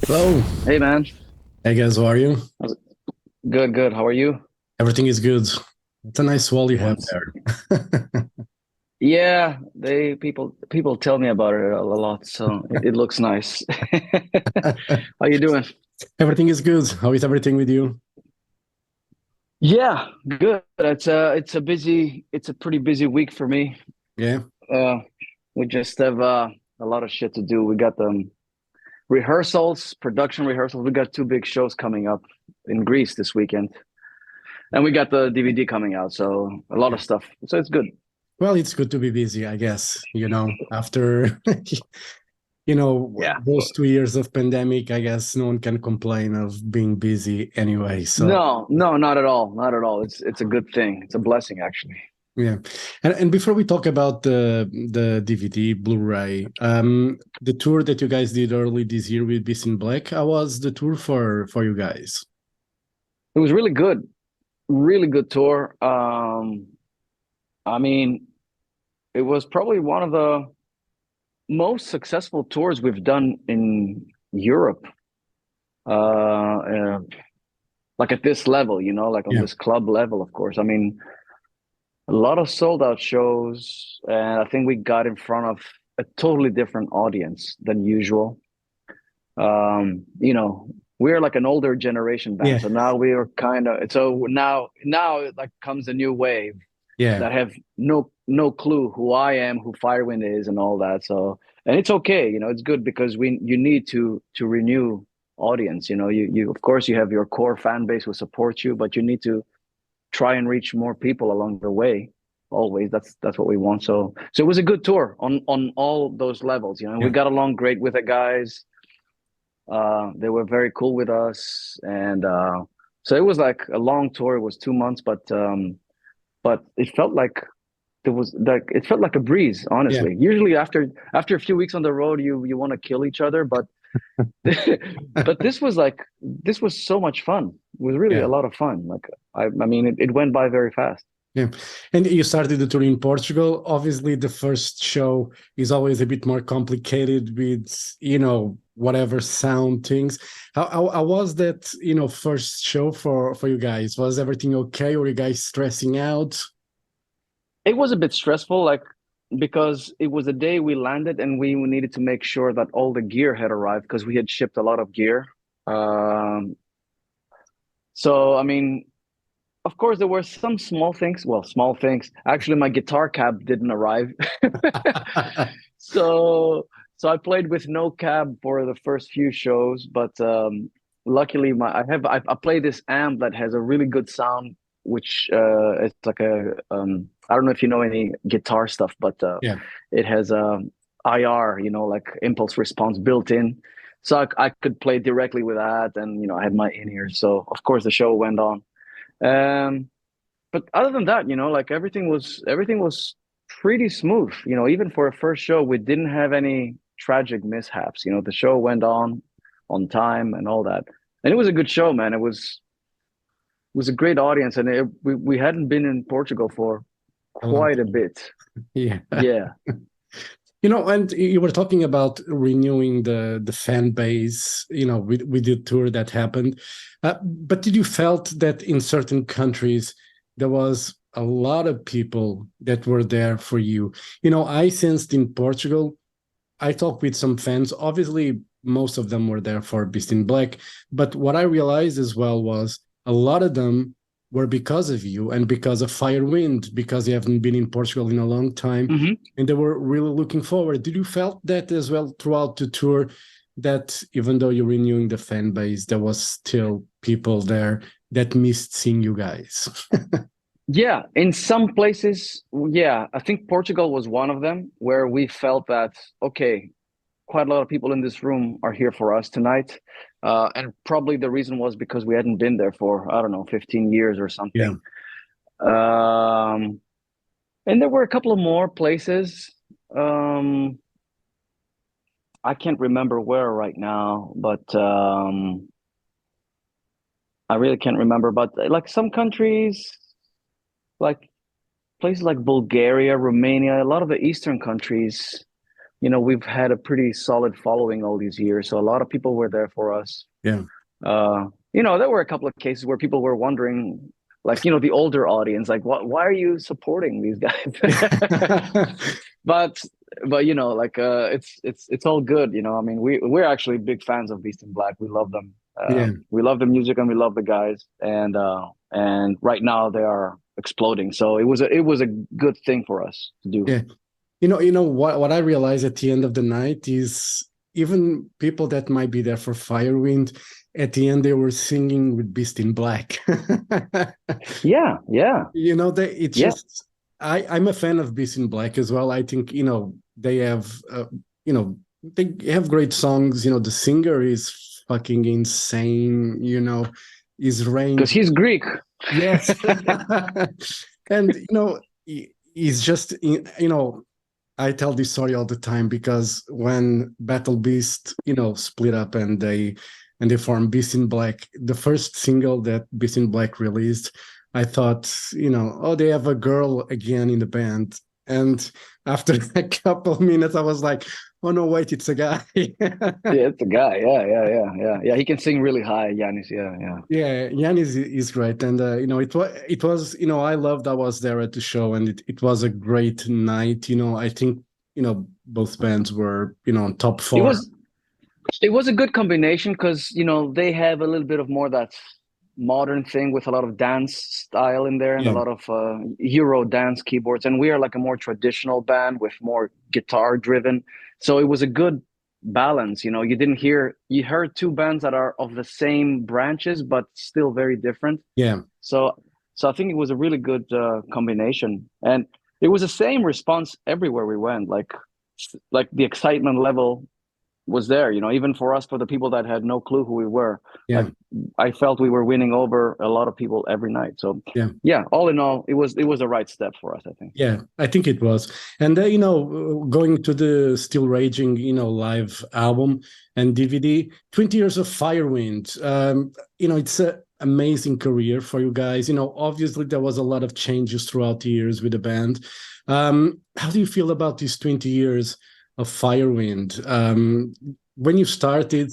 Hello. Hey man, Hey guys, how are you? how's it? Good, good. How are you? Everything is good. It's a nice wall you have Once, there. yeah, people tell me about it a lot, so it looks nice. How you doing? Everything is good. How is everything with you? Yeah, good. It's a pretty busy week for me. Yeah. Uh, we just have a lot of shit to do. We got rehearsals, production rehearsals. We got two big shows coming up in Greece this weekend, and we got the DVD coming out. So a lot Yeah. of stuff. So it's good. Well, it's good to be busy, I guess. After Yeah. those 2 years of pandemic, I guess no one can complain of being busy anyway. So No, no, not at all. Not at all. It's a good thing. It's a blessing, actually. yeah. And before we talk about the DVD, Blu-ray, the tour that you guys did early this year with Beast in Black, how was the tour for you guys? It was really good tour. I mean, it was probably one of the most successful tours we've done in Europe. Uh, like at this level, like on Yeah. this club level, of course. I mean, a lot of sold out shows, and I think we got in front of a totally different audience than usual. We're like an older generation band, Yeah. so now we are kind of so now it like comes a new wave Yeah. that have no clue who I am, who Firewind is, and all that. So, and it's okay, it's good because we you need to renew audience. You of course you have your core fan base who supports you, but you need to try and reach more people along the way. Always, that's what we want. So it was a good tour on all those levels. And we Yeah. got along great with the guys. They were very cool with us, and so it was like a long tour. It was 2 months, but it felt like it felt like a breeze, Yeah. honestly. Usually after a few weeks on the road, you want to kill each other, but but this was so much fun. It was really Yeah. a lot of fun. Like I mean, it went by very fast. Yeah. And you started the tour in Portugal. Obviously, the first show is always a bit more complicated with, whatever sound things. How was that, first show for you guys? Was everything okay? Were you guys stressing out? It was a bit stressful, like because it was the day we landed and we needed to make sure that all the gear had arrived because we had shipped a lot of gear. Um, so I mean, of course, there were some small things. Well, small things. Actually, my guitar cab didn't arrive. So so I played with no cab for the first few shows, but luckily I play this amp that has a really good sound, which it's like a I don't know if you know any guitar stuff, but Yeah. it has IR, like impulse response built in. So I could play directly with that, and I had my in-ears. So of course the show went on. Um, but other than that, like everything was pretty smooth. Even for a first show, we didn't have any tragic mishaps. The show went on time and all that, and it was a good show, man. It was a great audience, and we hadn't been in Portugal for A long quite a time. bit. Yeah. Yeah, And you were talking about renewing the fan base, with the tour that happened. But did you felt that in certain countries there was a lot of people that were there for you? I sensed in Portugal, I talked with some fans. Obviously, most of them were there for Beast in Black. But what I realized as well was a lot of them were because of you and because of Firewind, because you haven't been in Portugal in a long time. hmm And they were really looking forward. Did you felt that as well throughout the tour? That even though you're renewing the fan base, there was still people there that missed seeing you guys. yeah. In some places, yeah, I think Portugal was one of them where we felt that okay, quite a lot of people in this room are here for us tonight. And probably the reason was because we hadn't been there for, I don't know, 15 years or Yeah. something. Um, and there were a couple of more places. Um, I can't remember where right now, but I really can't remember. But like some countries, like places like Bulgaria, Romania, a lot of the Eastern countries, we've had a pretty solid following all these years. So a lot of people were there for us. Yeah. There were a couple of cases where people were wondering, like, the older audience, like, why are you supporting these guys? but like, it's all good. I mean, we're actually big fans of Beast in Black. We love them. Yeah. We love the music and we love the guys. And right now they are exploding. So it was a good thing for us to do. Yeah. What I realized at the end of the night is even people that might be there for Firewind, at the end they were singing with Beast in Black. Yeah, yeah. It's Yeah. just I'm a fan of Beast in Black as well. I think they have they have great songs. The singer is fucking insane. His range. Because he's Greek. Yes. And he's just I tell this story all the time because when Battle Beast, split up and they formed Beast in Black, the first single that Beast in Black released, I thought, oh, they have a girl again in the band. And after a couple of minutes, I was like, oh no, wait, it's a guy. Yeah, it's a guy. Yeah. He can sing really high, Yanis. Yeah. Yeah, Yanis is great, and it was I loved I was there at the show, and it was a great night. I think both bands were on top form. It was a good combination because they have a little bit of more that modern thing with a lot of dance style in there and a lot of Euro dance keyboards, and we are like a more traditional band with more guitar driven. So it was a good balance. You heard two bands that are of the same branches but still very different. Yeah. So I think it was a really good combination, and it was the same response everywhere we went. Like the excitement level was there, even for us, for the people that had no clue who we were. Yeah. Like, I felt we were winning over a lot of people every night. So yeah, all in all, it was the right step for us, I think. Yeah, I think it was. And going to the Still Raging live album and DVD, 20 years of Firewind. It's an amazing career for you guys. Obviously there was a lot of changes throughout the years with the band. How do you feel about these 20 years of Firewind? When you started,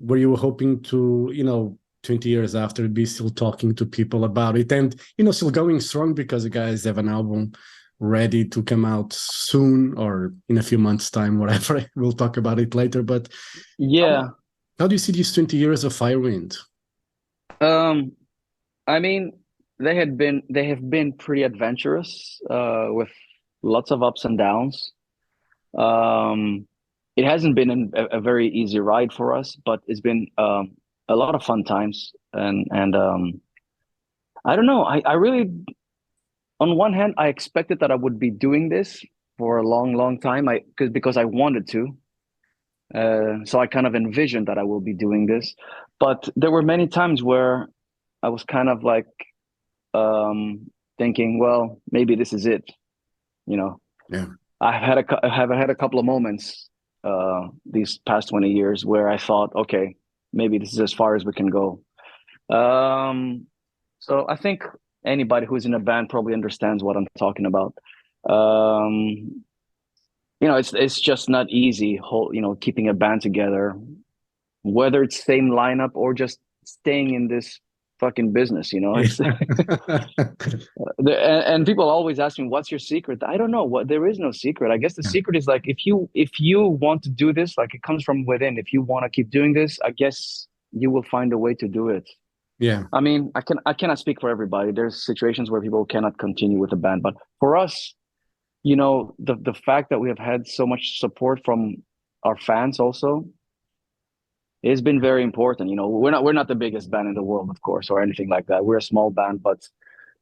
were you hoping to 20 years after be still talking to people about it and still going strong, because you guys have an album ready to come out soon or in a few months time, whatever? We'll talk about it later, but yeah, how do you see these 20 years of Firewind? I mean, they have been pretty adventurous with lots of ups and downs. It hasn't been a very easy ride for us, but it's been a lot of fun times. And I don't know. I really, on one hand, I expected that I would be doing this for a long, long time. Because I wanted to. So I kind of envisioned that I will be doing this, but there were many times where I was kind of like thinking, well, maybe this is it. Yeah. I have had a couple of moments these past 20 years where I thought, okay, maybe this is as far as we can go. So I think anybody who's in a band probably understands what I'm talking about. It's just not easy, keeping a band together, whether it's same lineup or just staying in this fucking business. It's and people always ask me, what's your secret? I don't know. There is no secret. I guess the secret is like, if you want to do this, like, it comes from within. If you want to keep doing this, I guess you will find a way to do it. Yeah. I mean, I cannot speak for everybody. There's situations where people cannot continue with the band, but for us, the fact that we have had so much support from our fans also, it's been very important. We're not the biggest band in the world, of course, or anything like that. We're a small band, but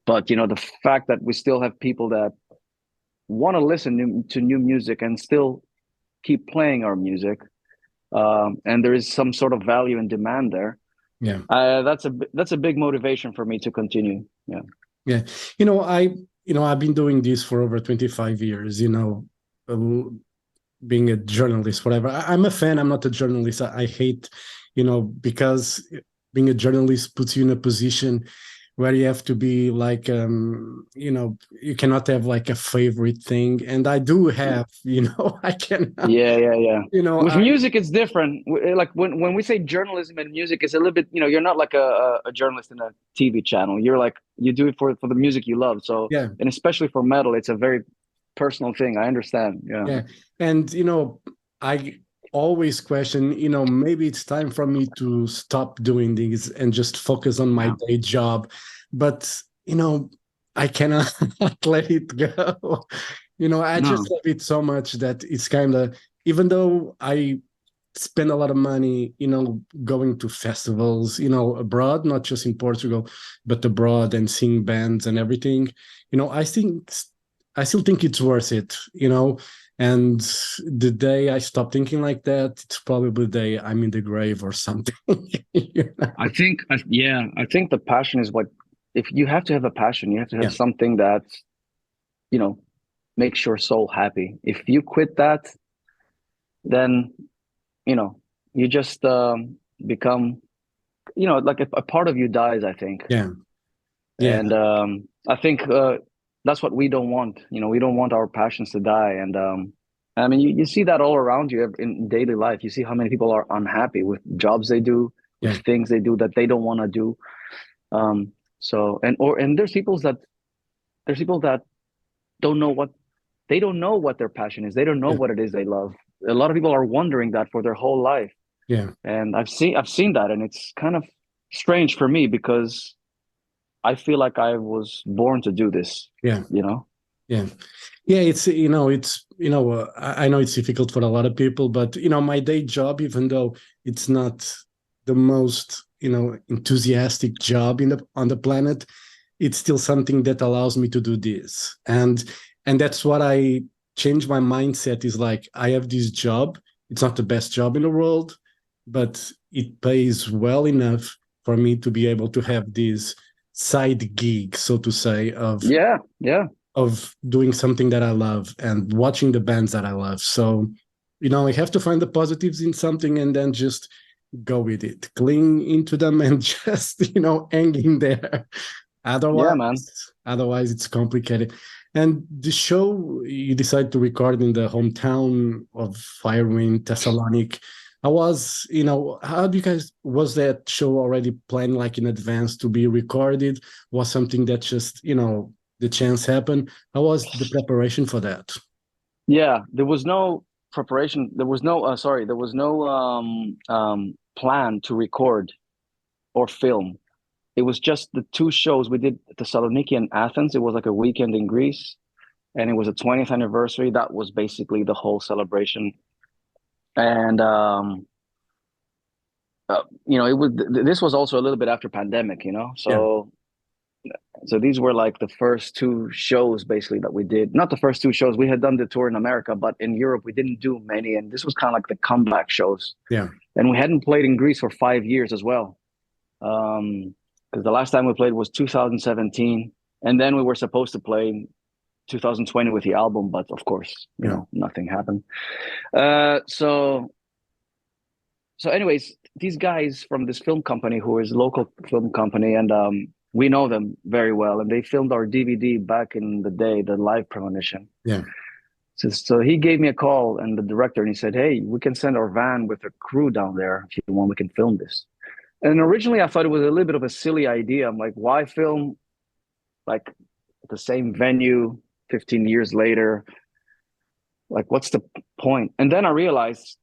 the fact that we still have people that want to listen to new music and still keep playing our music, and there is some sort of value and demand there. Yeah, that's a big motivation for me to continue. Yeah. I've been doing this for over 25 years. Being a journalist, whatever. I'm a fan. I'm not a journalist. I hate, because being a journalist puts you in a position where you have to be like, you know, you cannot have like a favorite thing. And I do have, you know, I cannot, Yeah. you know, With music, it's different. Like when we say journalism and music, it's a little bit, you know, you're not like a journalist in a TV channel. You're like, you do it for the music you love. So, yeah, and especially for metal, it's a very personal thing. I understand. Yeah. yeah. And, you know, I always question, you know, maybe it's time for me to stop doing these and just focus on my Yeah. day job. But, you know, I cannot let it go. You know, I No. just love it so much that it's kind of, even though I spend a lot of money, you know, going to festivals, you know, abroad, not just in Portugal, but abroad and seeing bands and everything, you know, I still think it's worth it, you know. And the day I stop thinking like that, it's probably the day I'm in the grave or something. You know? Yeah, I think the passion is what, if you have to have a passion, you have to have Yeah, something that, you know, makes your soul happy. If you quit that, then, you know, you just become, you know, like a part of you dies, I think. yeah, yeah, And I think that's what we don't want. You know, we don't want our passions to die. And I mean, you see that all around you in daily life. You see how many people are unhappy with jobs they do, with yeah, things they do that they don't want to do. So and there's people that don't know what they don't know what their passion is. They don't know yeah, what it is they love. A lot of people are wondering that for their whole life. yeah, And I've seen that, and it's kind of strange for me because I feel like I was born to do this, yeah, you know? yeah. Yeah, it's I know it's difficult for a lot of people, but you know, my day job, even though it's not the most, you know, enthusiastic job in the on the planet, it's still something that allows me to do this. And that's what I changed my mindset is like, I have this job. It's not the best job in the world, but it pays well enough for me to be able to have this side gig, so to say, Yeah, yeah, doing something that I love and watching the bands that I love. So, you know, I have to find the positives in something and then just go with it, cling into them and just, you know, hang in there. yeah, Otherwise, man. otherwise it's complicated. And the show you decide to record in the hometown of Firewind, Thessalonic. I was, you know, how do you guys, was that show already planned like in advance to be recorded? Was something that just, you know, the chance happened? How was the preparation for that? Yeah, there was no preparation. There was no, sorry, there was no plan to record or film. It was just the two shows we did, Thessaloniki and Athens. It was like a weekend in Greece, and it was a 20th anniversary. That was basically the whole celebration. And you know, this was also a little bit after pandemic, you know. Yeah, So these were like the first two shows basically that we did. Not the first two shows. We had done the tour in America, but in Europe we didn't do many. And this was kind of like the comeback shows. yeah, And we hadn't played in Greece for 5 years as well. Because the last time we played was 2017. And then we were supposed to play in 2020 with the album, but of course, you yeah, know, nothing happened. So anyways, these guys from this film company, who is a local film company, and we know them very well, and they filmed our DVD back in the day, the live premonition. yeah, So he gave me a call, and the director, and he said, "Hey, we can send our van with a crew down there if you want. We can film this." And originally, I thought it was a little bit of a silly idea. I'm like, why film like the same venue 15 years later? Like, what's the point? And then I realized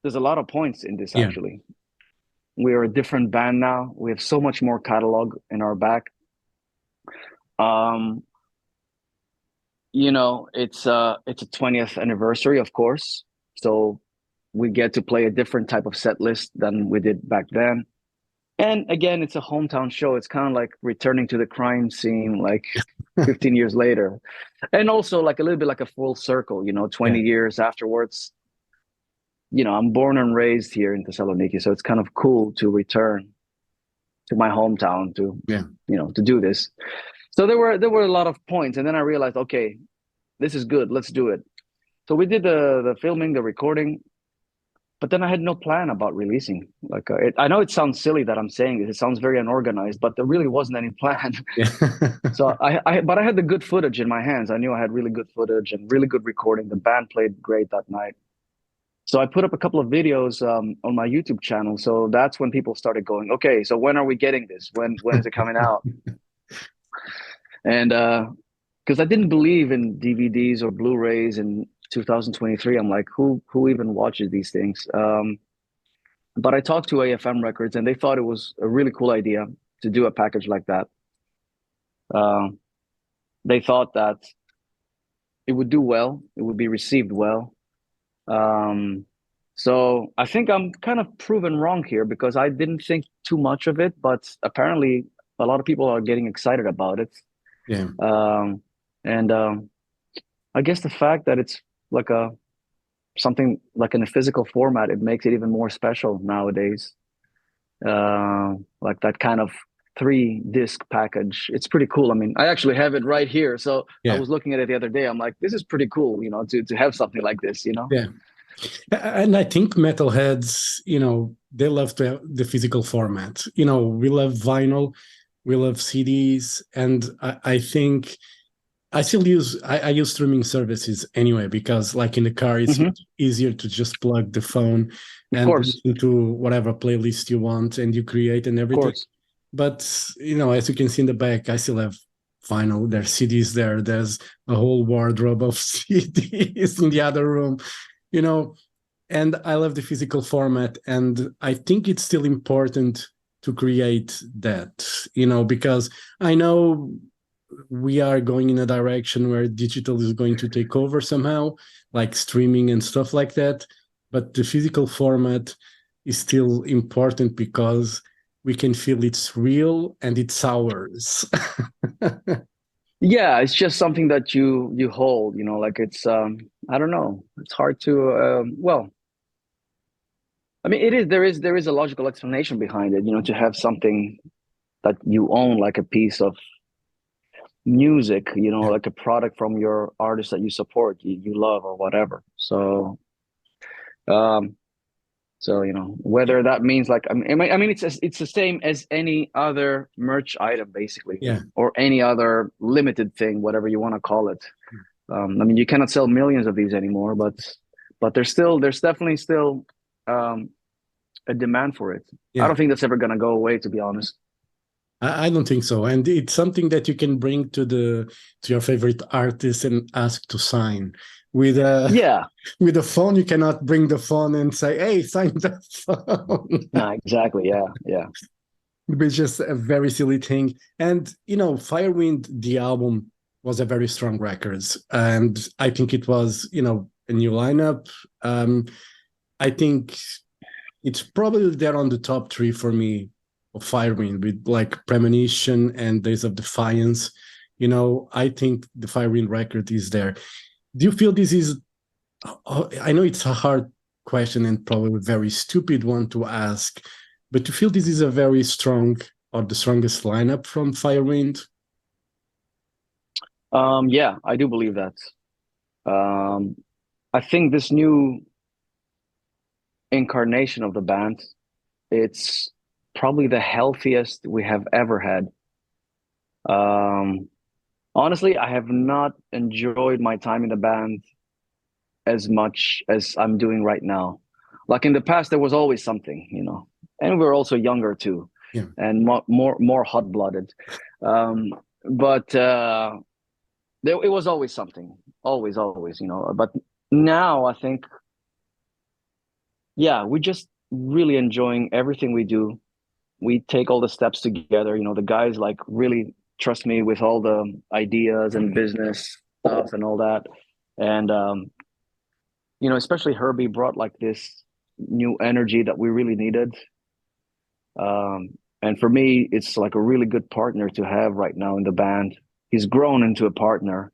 there's a lot of points in this yeah, actually. We are a different band now. We have so much more catalog in our back. Um, you know, it's a 20th anniversary, of course. So we get to play a different type of set list than we did back then. And again, it's a hometown show. It's kind of like returning to the crime scene like 15 years later. And also like a little bit like a full circle, you know, 20 yeah, years afterwards. You know, I'm born and raised here in Thessaloniki, so it's kind of cool to return to my hometown to, yeah, you know, to do this. So there were a lot of points, and then I realized, okay, this is good. Let's do it. So we did the filming, the recording, but then I had no plan about releasing. Like, I know it sounds silly that I'm saying this. It sounds very unorganized, but there really wasn't any plan. Yeah. So but I had the good footage in my hands. I knew I had really good footage and really good recording. The band played great that night. So I put up a couple of videos on my YouTube channel. So that's when people started going, okay, so when are we getting this? When is it coming out? And because I didn't believe in DVDs or Blu-rays in 2023. I'm like, who even watches these things? But I talked to AFM Records, and they thought it was a really cool idea to do a package like that. They thought that it would do well, it would be received well. So I think I'm kind of proven wrong here because I didn't think too much of it, but apparently a lot of people are getting excited about it. Yeah. And I guess the fact that it's like something like in a physical format, it makes it even more special nowadays. Like that kind of 3-disc package. It's pretty cool. I mean, I actually have it right here. So I Yeah. was looking at it the other day. I'm like, this is pretty cool, to have something like this, Yeah. And I think metalheads, they love to have the physical format. We love vinyl, we love CDs, and I think I use streaming services anyway because, like in the car, it's Mhm. much easier to just plug the phone Of and course, listen to whatever playlist you want and you create and of everything. course. But as you can see in the back, I still have vinyl. There's CDs there. There's a whole wardrobe of CDs in the other room, you know. And I love the physical format, and I think it's still important to create that, because I know we are going in a direction where digital is going to take over somehow, like streaming and stuff like that. But the physical format is still important because we can feel it's real and it's ours. Yeah, it's just something that you hold, like it's I don't know. It's hard to well, I mean there is a logical explanation behind it, to have something that you own like a piece of music, Yeah. like a product from your artist that you support, you love or whatever. Um so whether that means like I mean it's the same as any other merch item basically, Yeah. or any other limited thing, whatever you want to call it. I mean, you cannot sell millions of these anymore, but there's definitely still a demand for it. I Yeah. don't think that's ever gonna go away, to be honest. I don't think so. And it's something that you can bring to your favorite artist and ask to sign. With a Yeah, with a phone, you cannot bring the phone and say, "Hey, sign the phone." no, exactly. Yeah, yeah. It's just a very silly thing. And Firewind, the album, was a very strong record, and I think it was a new lineup. I think it's probably there on the top three for me of Firewind, with like Premonition and Days of Defiance. I think the Firewind record is there. Do you feel this is? I know it's a hard question and probably a very stupid one to ask, but do you feel this is a very strong or the strongest lineup from Firewind? Yeah, I do believe that. Um, I think this new incarnation of the band, it's probably the healthiest we have ever had. Um, Honestly, I have not enjoyed my time in the band as much as I'm doing right now. Like in the past, there was always something, and we were also younger too, Yeah. and more hot-blooded. But it was always something, always, But now I think, yeah, we're just really enjoying everything we do. We take all the steps together. The guys like really trust me with all the ideas and business stuff and all that. And especially Herbie brought like this new energy that we really needed. And for me, it's like a really good partner to have right now in the band. He's grown into a partner.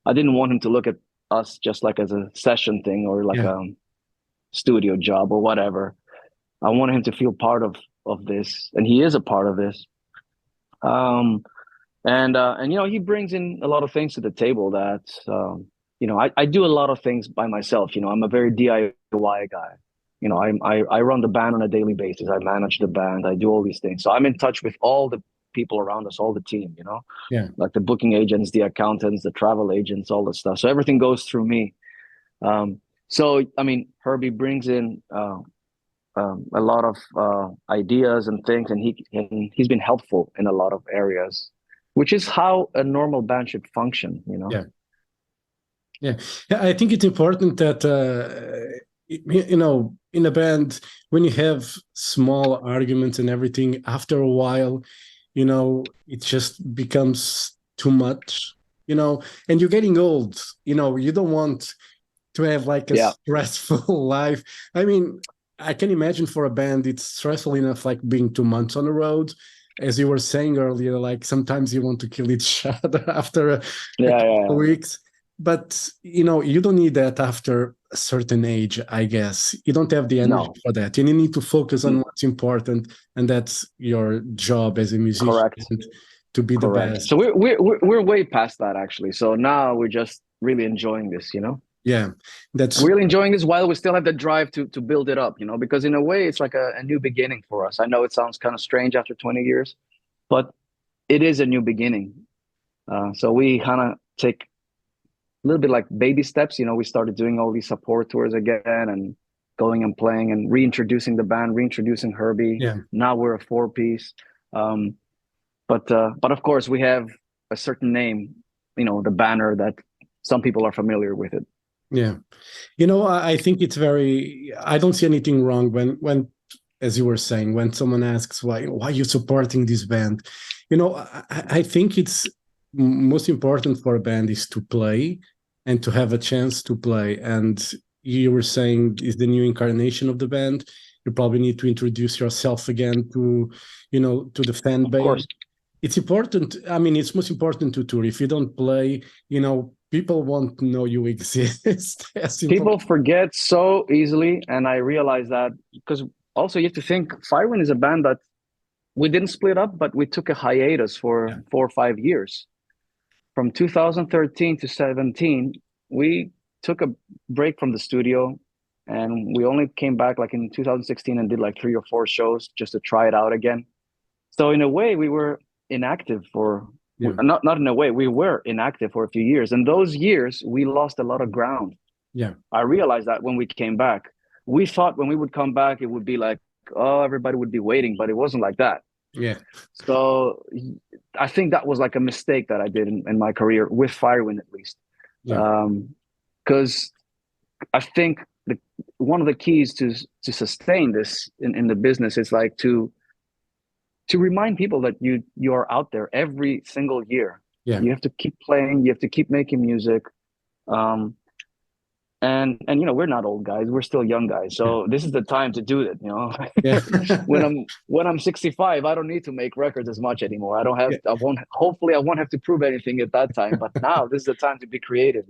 I didn't want him to look at us just like as a session thing or like Yeah. a studio job or whatever. I wanted him to feel part of this, and he is a part of this. Um, and he brings in a lot of things to the table that I do a lot of things by myself. I'm a very DIY guy. I run the band on a daily basis. I manage the band. I do all these things. So I'm in touch with all the people around us, all the team, Yeah. like the booking agents, the accountants, the travel agents, all the stuff. So everything goes through me. So, I mean, Herbie brings in a lot of ideas and things, and he's been helpful in a lot of areas, which is how a normal band should function. Yeah. Yeah. Yeah. I think it's important that, in a band, when you have small arguments and everything, after a while, it just becomes too much, and you're getting old, you don't want to have like a Yeah. stressful life. I mean, I can imagine for a band, it's stressful enough, like being 2 months on the road. As you were saying earlier, like sometimes you want to kill each other after a Yeah, couple yeah, of weeks. But, you don't need that after a certain age, I guess. You don't have the energy no, for that. You need to focus on mm, what's important, and that's your job as a musician, correct, to be the correct. So best. we're way past that, actually. So now we're just really enjoying this. Yeah, that's Really enjoying this while we still have the drive to build it up, because in a way it's like a new beginning for us. I know it sounds kind of strange after 20 years, but it is a new beginning. So we kind of take a little bit like baby steps. We started doing all these support tours again and going and playing and reintroducing the band, reintroducing Herbie. yeah. Now we're a four-piece. Um, but of course we have a certain name, the banner that some people are familiar with it. Yeah. I think it's I don't see anything wrong when, as you were saying, when someone asks why you supporting this band. I think it's most important for a band is to play and to have a chance to play. And you were saying is the new incarnation of the band. You probably need to introduce yourself again to the fan Of base. course. It's important. I mean, it's most important to tour. If you don't play, people won't know you exist. As simple. People forget so easily, and I realize that because also you have to think Firewind is a band that we didn't split up, but we took a hiatus for Yeah. 4 or 5 years. From 2013 to 17, we took a break from the studio, and we only came back like in 2016 and did like 3 or 4 shows just to try it out again. So in a way, we were inactive for Yeah. not in a way, we were inactive for a few years, and those years we lost a lot of ground. Yeah. I realized that when we came back. We thought when we would come back, it would be like, oh, everybody would be waiting, but it wasn't like that. Yeah. So I think that was like a mistake that I did in my career with Firewind, at least. Yeah. Because I think one of the keys to sustain this in the business is like to remind people that you are out there every single year. Yeah. You have to keep playing. You have to keep making music. And we're not old guys, we're still young guys, so this is the time to do it. Yeah. when I'm 65, I don't need to make records as much anymore. I don't have Yeah. I won't have to prove anything at that time, but now this is the time to be creative.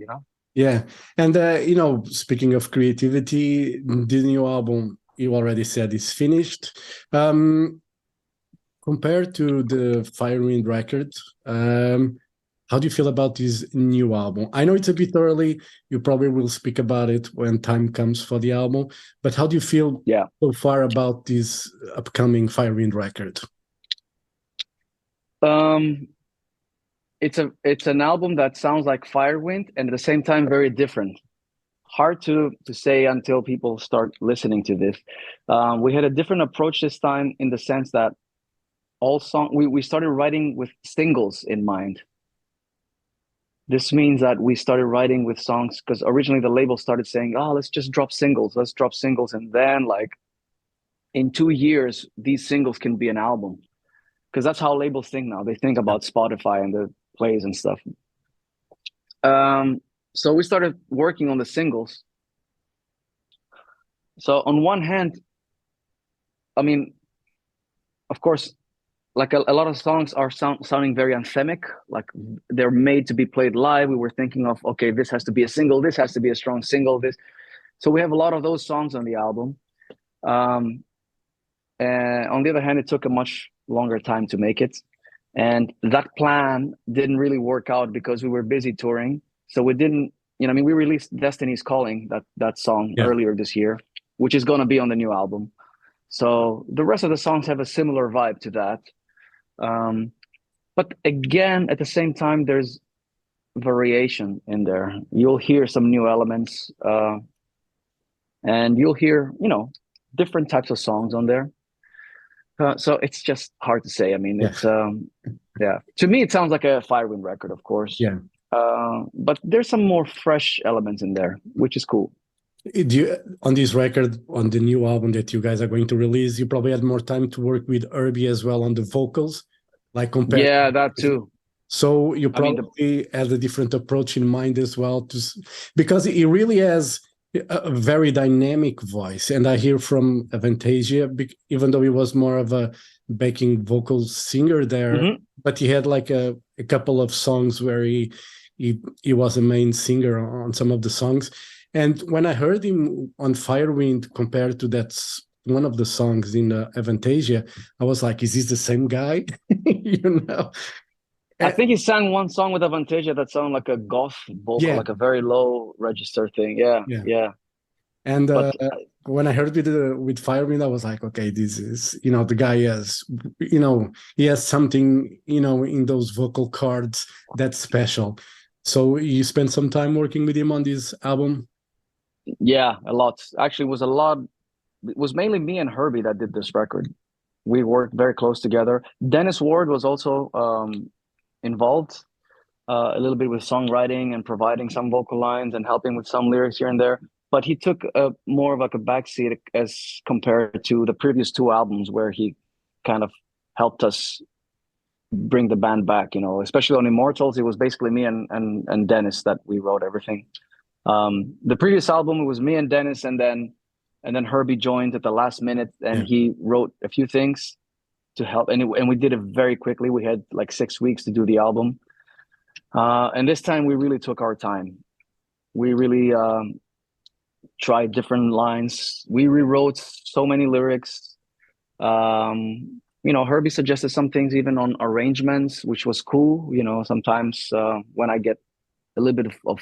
Yeah. And speaking of creativity, the new album you already said is finished. Compared to the Firewind record, how do you feel about this new album? I know it's a bit early. You probably will speak about it when time comes for the album. But how do you feel so far about this upcoming Firewind record? It's an album that sounds like Firewind and at the same time very different. Hard to say until people start listening to this. We had a different approach this time in the sense that we started writing with singles in mind. This means that we started writing with songs because originally the label started saying, oh, let's drop singles. And then like in 2 years, these singles can be an album. Because that's how labels think now. They think about Spotify and the plays and stuff. So we started working on the singles. So on one hand, I mean, of course, like a lot of songs are sounding very anthemic, like they're made to be played live. We were thinking of, okay, this has to be a single, this has to be a strong single, so we have a lot of those songs on the album. And on the other hand, it took a much longer time to make it, and that plan didn't really work out because we were busy touring. So we didn't, we released Destiny's Calling, that song earlier this year, which is going to be on the new album. So the rest of the songs have a similar vibe to that. But again, at the same time, there's variation in there. You'll hear some new elements, and you'll hear, different types of songs on there. So it's just hard to say. I mean, Yeah. it's yeah. To me, it sounds like a Firewind record, of course. Yeah. But there's some more fresh elements in there, which is cool. On this record, on the new album that you guys are going to release, you probably had more time to work with Herbie as well on the vocals, like compared. Yeah, that too. So you probably had a different approach in mind as well, because he really has a very dynamic voice. And I hear from Avantasia, even though he was more of a backing vocal singer there, but he had like a couple of songs where he was a main singer on some of the songs. And when I heard him on Firewind compared to that one of the songs in Avantasia, I was like, is this the same guy? I think he sang one song with Avantasia that sounded like a goth vocal, like a very low register thing. Yeah. And when I heard with Firewind, I was like, okay, this is, the guy has, he has something, in those vocal cords that's special. So you spent some time working with him on this album? Yeah, a lot. Actually, it was mainly me and Herbie that did this record. We worked very close together. Dennis Ward was also involved a little bit with songwriting and providing some vocal lines and helping with some lyrics here and there. But he took more of like a backseat as compared to the previous two albums, where he kind of helped us bring the band back, especially on Immortals. It was basically me and Dennis that we wrote everything. The previous album, it was me and Dennis, and then Herbie joined at the last minute, and he wrote a few things to help. And we did it very quickly. We had like 6 weeks to do the album. And this time we really took our time. We really tried different lines. We rewrote so many lyrics. Herbie suggested some things even on arrangements, which was cool. Sometimes when I get a little bit of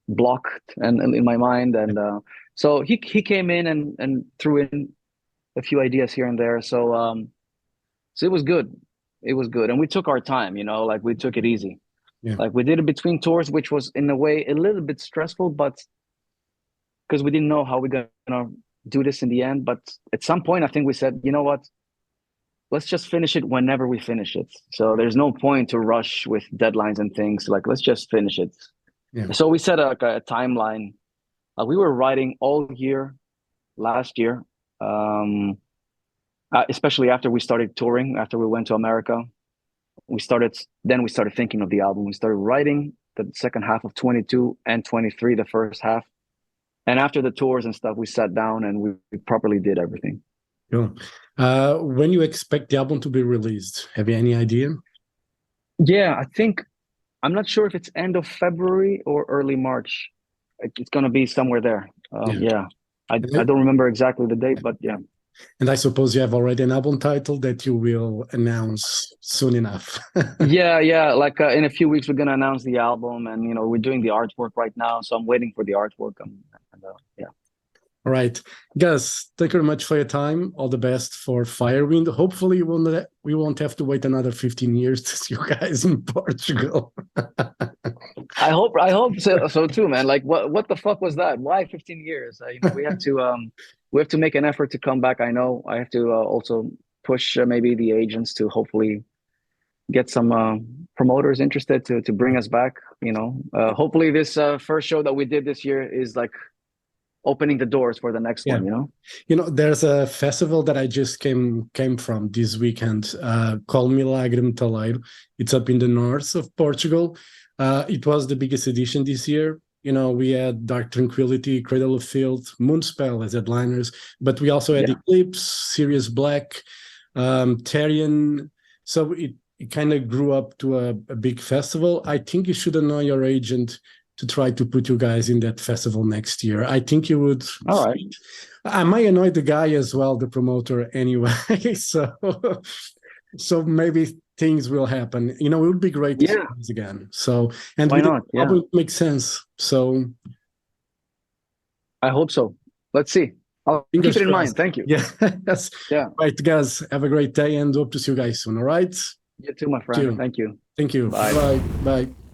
blocked and in my mind, and so he came in and threw in a few ideas here and there. So it was good. It was good, and we took our time. Like we took it easy. Yeah. Like we did it between tours, which was in a way a little bit stressful, but because we didn't know how we're gonna do this in the end. But at some point, I think we said, you know what? Let's just finish it whenever we finish it. So there's no point to rush with deadlines and things. Like, let's just finish it. Yeah. So we set a timeline. We were writing all year last year, especially after we started touring, after we went to America. We started thinking of the album. We started writing the second half of 22 and 23, the first half. And after the tours and stuff, we sat down and we properly did everything. Cool. When you expect the album to be released? Have you any idea? Yeah, I'm not sure if it's end of February or early March. It's going to be somewhere there. I don't remember exactly the date, but yeah. And I suppose you have already an album title that you will announce soon enough. Yeah. Like in a few weeks, we're going to announce the album, and we're doing the artwork right now. So I'm waiting for the artwork. Yeah. All right, Gus, thank you very much for your time. All the best for Firewind. Hopefully we won't have to wait another 15 years to see you guys in Portugal. I hope so too, man. Like what the fuck was that? Why 15 years? We have to make an effort to come back. I know I have to also push maybe the agents to hopefully get some promoters interested to bring us back. Hopefully this first show that we did this year is like opening the doors for the next one. There's a festival that I just came from this weekend called Milagre Metaleiro. It's up in the north of Portugal. It was the biggest edition this year. We had Dark Tranquility, Cradle of Filth, Moonspell as headliners, but we also had Eclipse, Sirius Black, Therian. So it kind of grew up to a big festival. I think you should annoy your agent to try to put you guys in that festival next year. I think you would. All right. I might annoy the guy as well, the promoter, anyway. So maybe things will happen. It would be great to see this again. So, and why not? It makes sense. So I hope so. Let's see. I'll keep Fingers it in crossed. mind. Thank you. Yeah. Yes. Yeah. Right, guys. Have a great day and hope to see you guys soon. All right. You too, my friend. Thank you. Thank you. Bye. Bye. Bye.